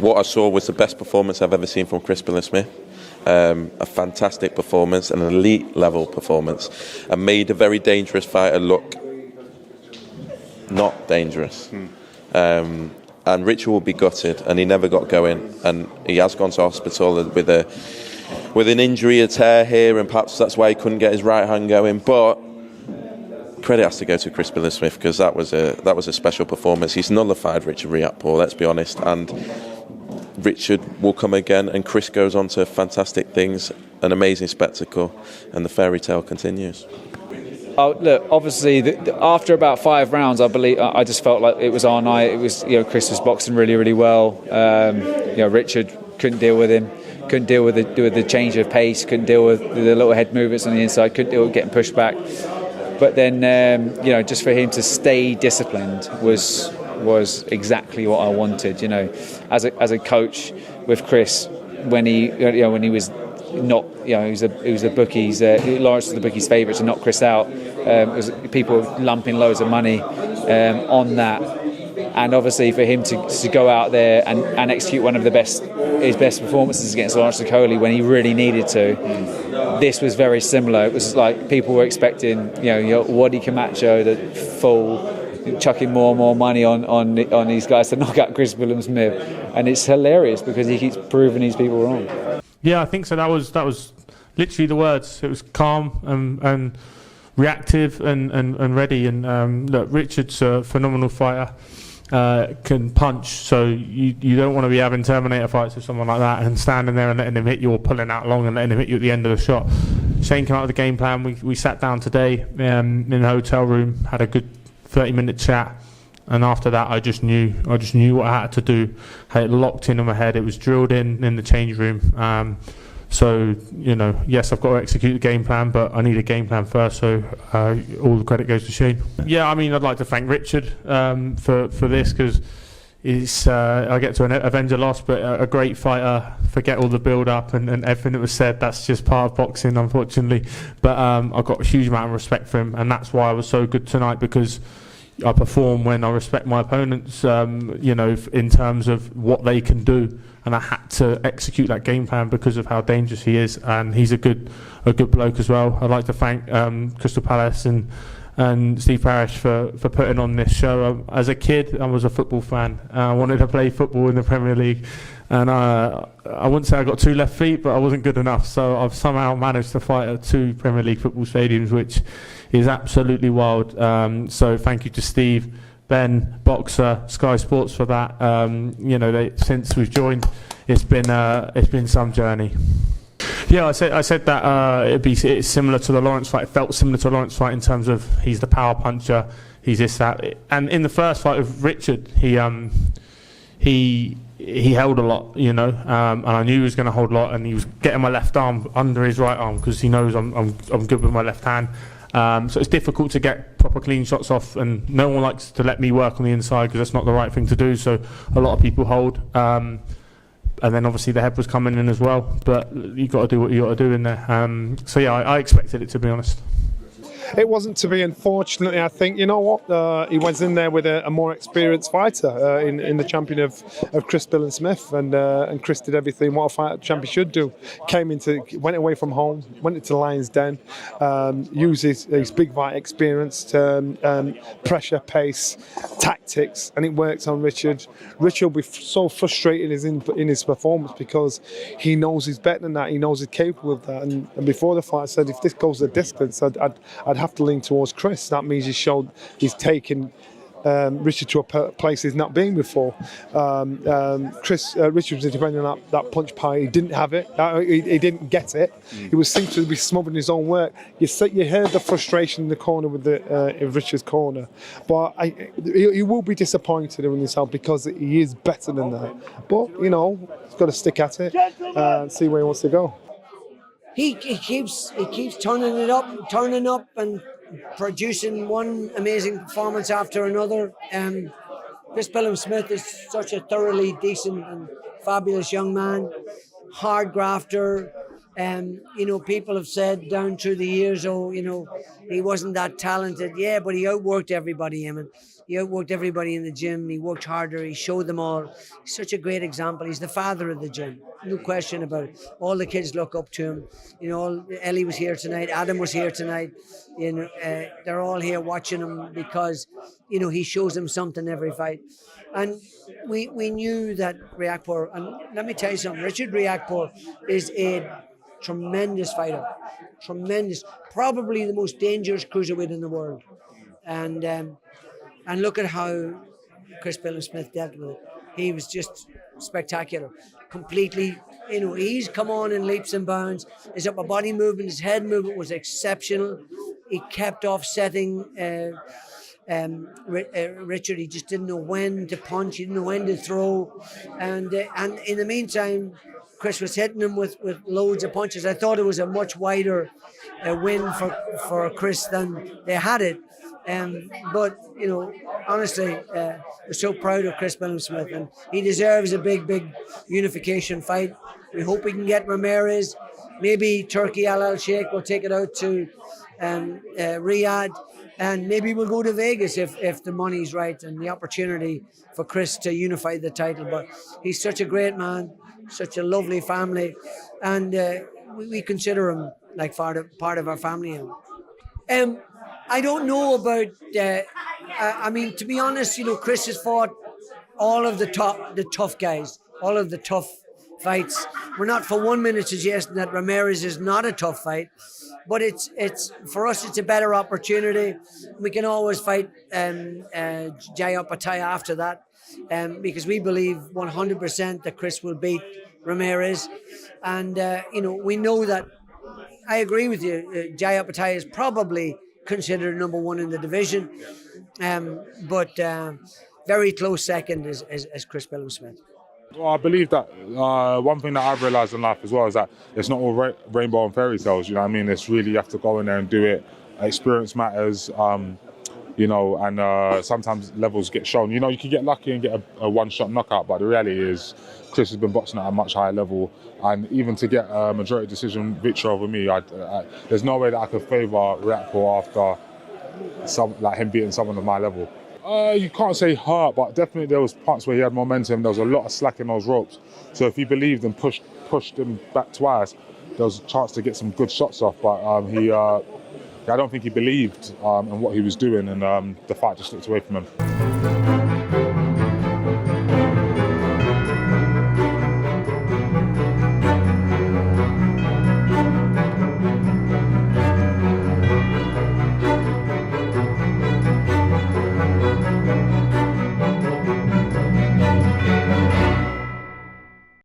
what I saw was the best performance I've ever seen from Chris Billam-Smith. A fantastic performance, an elite level performance, and made a very dangerous fighter look not dangerous. And Richard will be gutted, and he never got going, and he has gone to hospital with an injury, a tear here, and perhaps that's why he couldn't get his right hand going. But credit has to go to Chris Billam-Smith, because that was a special performance. He's nullified Richard Riakporhe, let's be honest, and Richard will come again, and Chris goes on to fantastic things, an amazing spectacle, and the fairy tale continues. Oh, look, obviously, after about 5 rounds, I just felt like it was our night. It was, Chris was boxing really, really well. Richard couldn't deal with him, couldn't deal with the change of pace, couldn't deal with the little head movements on the inside, couldn't deal with getting pushed back. But then, just for him to stay disciplined was exactly what I wanted. As a coach with Chris, when he was not, he was the bookies. Lawrence was the bookies' favourite to knock Chris out. It was people lumping loads of money on that, and obviously for him to go out there and execute one of his best performances against Lawrence when he really needed to. This was very similar. It was like people were expecting, Wadi Camacho, the full, chucking more and more money on these guys to knock out Chris Billam-Smith, and it's hilarious because he keeps proving these people wrong. Yeah, I think so. That was literally the words. It was calm and reactive and ready. And look, Richard's a phenomenal fighter. Can punch, so you don't want to be having Terminator fights with someone like that and standing there and letting him hit you, or pulling out long and letting him hit you at the end of the shot. Shane came out with a game plan. We sat down today in the hotel room, had a good 30-minute chat, and after that I just knew what I had to do. I had it locked in my head. It was drilled in the change room. So, yes, I've got to execute the game plan, but I need a game plan first, so all the credit goes to Shane. Yeah, I mean, I'd like to thank Richard for this, because I get to an Avenger loss, but a great fighter. Forget all the build-up and everything that was said. That's just part of boxing, unfortunately. But I've got a huge amount of respect for him, and that's why I was so good tonight, because I perform when I respect my opponents, in terms of what they can do. And I had to execute that game plan because of how dangerous he is, and he's a good bloke as well. I'd like to thank Crystal Palace and Steve Parish for putting on this show. As a kid, I was a football fan. I wanted to play football in the Premier League, and I wouldn't say I got 2 left feet, but I wasn't good enough. So I've somehow managed to fight at 2 Premier League football stadiums, which is absolutely wild. So thank you to Steve, Ben, Boxer, Sky Sports for that. Since we've joined, it's been some journey. Yeah, I said that it's similar to the Lawrence fight. It felt similar to the Lawrence fight in terms of he's the power puncher, he's this, that. And in the first fight with Richard, he held a lot, and I knew he was going to hold a lot, and he was getting my left arm under his right arm because he knows I'm good with my left hand. So it's difficult to get proper clean shots off, and no one likes to let me work on the inside because that's not the right thing to do. So a lot of people hold, and then obviously the head was coming in as well. But you got to do what you got to do in there. So yeah, I expected it, to be honest. It wasn't to be, unfortunately. I think, he went in there with a more experienced fighter in the champion of Chris Billam-Smith, and Chris did everything what a fighter champion should do. Went away from home, went into Lion's Den, used his big fight experience to pressure, pace, tactics, and it worked on Richard. Richard will be so frustrated in his performance because he knows he's better than that. He knows he's capable of that. And before the fight, I said if this goes the distance, I'd have to lean towards Chris. That means he's taken Richard to a place he's not been before. Richard was depending on that punch power. He didn't have it. He didn't get it. He was seemed to be smothering his own work. You heard the frustration in the corner with in Richard's corner, but he will be disappointed in himself because he is better than that. But he's got to stick at it and see where he wants to go. He keeps turning up and producing one amazing performance after another. Chris Billam-Smith is such a thoroughly decent and fabulous young man, hard grafter, People have said down through the years, he wasn't that talented. Yeah, but he outworked everybody, Eamon. He outworked everybody in the gym. He worked harder. He showed them all. He's such a great example. He's the father of the gym. No question about it. All the kids look up to him. Ellie was here tonight. Adam was here tonight. They're all here watching him because, he shows them something every fight. And we knew that Riakporhe, and let me tell you something, Richard Riakporhe is a tremendous fighter. Tremendous. Probably the most dangerous cruiserweight in the world. And look at how Chris Billam-Smith dealt with it. He was just spectacular. Completely, he's come on in leaps and bounds. His upper body movement, his head movement was exceptional. He kept offsetting Richard. He just didn't know when to punch. He didn't know when to throw. And in the meantime, Chris was hitting him with loads of punches. I thought it was a much wider win for Chris than they had it. But honestly, we're so proud of Chris Billam-Smith, and he deserves a big unification fight. We hope we can get Ramirez. Maybe Turkey Al Sheikh will take it out to Riyadh, and maybe we'll go to Vegas if the money's right and the opportunity for Chris to unify the title. But he's such a great man, such a lovely family, and we consider him like part of our family. I don't know about. To be honest, Chris has fought all of the tough guys, all of the tough fights. We're not for 1 minute suggesting that Ramirez is not a tough fight, but it's for us. It's a better opportunity. We can always fight Riakporhe after that, because we believe 100% that Chris will beat Ramirez, and we know that. I agree with you. Riakporhe is probably considered number one in the division, but very close second is Chris Billam-Smith. Well, I believe that one thing that I've realised in life as well is that it's not all rainbow and fairy tales. You know what I mean? It's really, you have to go in there and do it. Experience matters, and sometimes levels get shown. You can get lucky and get a one-shot knockout, but the reality is Chris has been boxing at a much higher level, and even to get a majority decision victory over me, there's no way that I could favour Riakporhe after him beating someone of my level. You can't say hurt, but definitely there was parts where he had momentum. There was a lot of slack in those ropes. So if he believed and pushed him back twice, there was a chance to get some good shots off. But I don't think he believed in what he was doing, and the fight just slipped away from him.